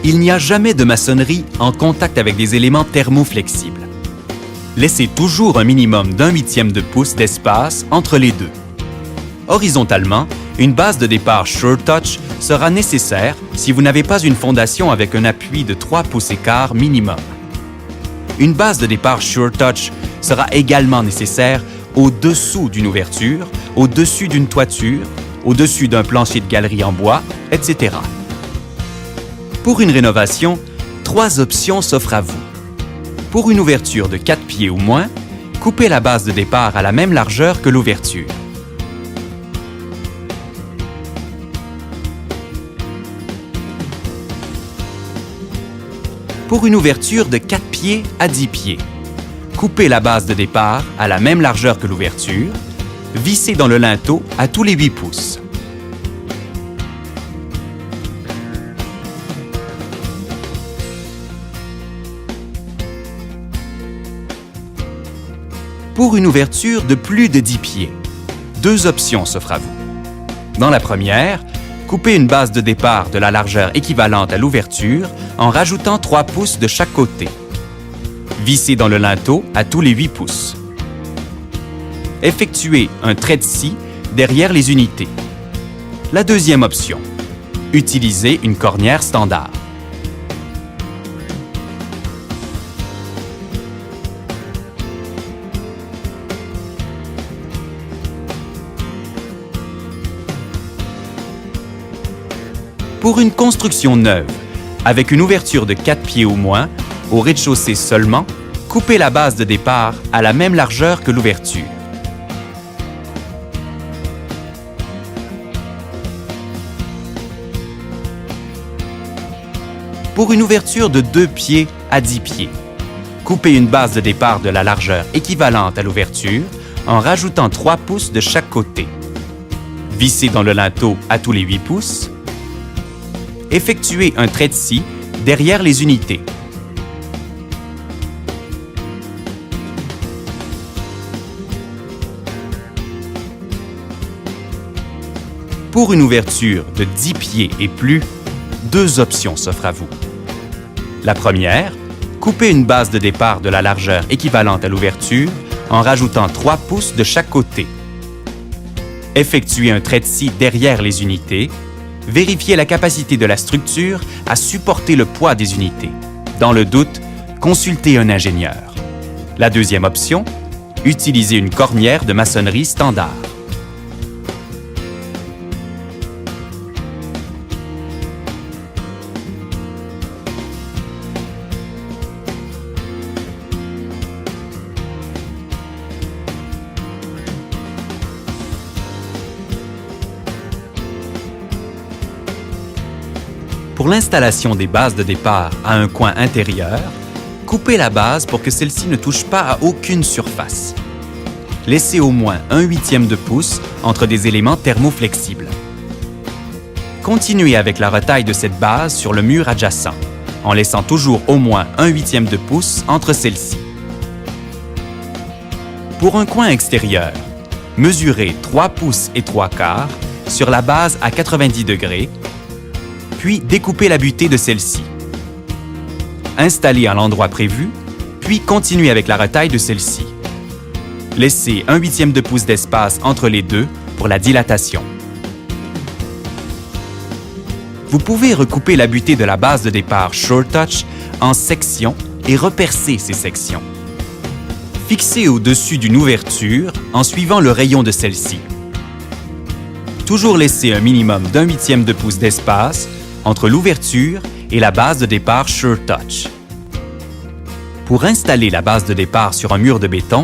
Il n'y a jamais de maçonnerie en contact avec des éléments thermoflexibles. Laissez toujours un minimum d'1/8 de pouce d'espace entre les deux. Horizontalement, une base de départ SureTouch sera nécessaire si vous n'avez pas une fondation avec un appui de 3 pouces et quart minimum. Une base de départ SureTouch sera également nécessaire au-dessous d'une ouverture, au-dessus d'une toiture, au-dessus d'un plancher de galerie en bois, etc. Pour une rénovation, 3 options s'offrent à vous. Pour une ouverture de 4 pieds ou moins, coupez la base de départ à la même largeur que l'ouverture. Pour une ouverture de 4 pieds à 10 pieds, coupez la base de départ à la même largeur que l'ouverture, vissez dans le linteau à tous les 8 pouces. Pour une ouverture de plus de 10 pieds, 2 options s'offrent à vous. Dans la première, coupez une base de départ de la largeur équivalente à l'ouverture en rajoutant 3 pouces de chaque côté. Vissez dans le linteau à tous les 8 pouces. Effectuez un trait de scie derrière les unités. La deuxième option, utilisez une cornière standard. Pour une construction neuve, avec une ouverture de 4 pieds ou moins, au rez-de-chaussée seulement, coupez la base de départ à la même largeur que l'ouverture. Pour une ouverture de 2 pieds à 10 pieds, coupez une base de départ de la largeur équivalente à l'ouverture en rajoutant 3 pouces de chaque côté. Vissez dans le linteau à tous les 8 pouces. Effectuez un trait de scie derrière les unités. Pour une ouverture de 10 pieds et plus, 2 options s'offrent à vous. La première, coupez une base de départ de la largeur équivalente à l'ouverture en rajoutant 3 pouces de chaque côté. Effectuez un trait de scie derrière les unités. Vérifiez la capacité de la structure à supporter le poids des unités. Dans le doute, consultez un ingénieur. La deuxième option, utilisez une cornière de maçonnerie standard. Pour l'installation des bases de départ à un coin intérieur, coupez la base pour que celle-ci ne touche pas à aucune surface. Laissez au moins 1/8 de pouce entre des éléments thermoflexibles. Continuez avec la retaille de cette base sur le mur adjacent, en laissant toujours au moins 1/8 de pouce entre celles-ci. Pour un coin extérieur, mesurez 3 pouces et 3 quarts sur la base à 90 degrés, puis découpez la butée de celle-ci. Installez à l'endroit prévu, puis continuez avec la retaille de celle-ci. Laissez 1/8 de pouce d'espace entre les deux pour la dilatation. Vous pouvez recouper la butée de la base de départ SureTouch en sections et repercer ces sections. Fixez au-dessus d'une ouverture en suivant le rayon de celle-ci. Toujours laisser un minimum d'1/8 de pouce d'espace entre l'ouverture et la base de départ SureTouch. Pour installer la base de départ sur un mur de béton,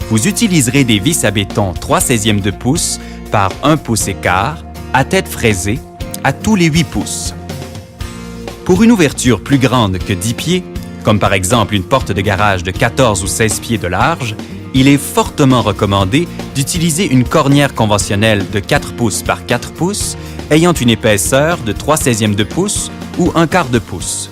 vous utiliserez des vis à béton 3/16 de pouce par 1 pouce et quart à tête fraisée à tous les 8 pouces. Pour une ouverture plus grande que 10 pieds, comme par exemple une porte de garage de 14 ou 16 pieds de large, il est fortement recommandé d'utiliser une cornière conventionnelle de 4 pouces par 4 pouces ayant une épaisseur de 3/16 de pouce ou 1/4 de pouce.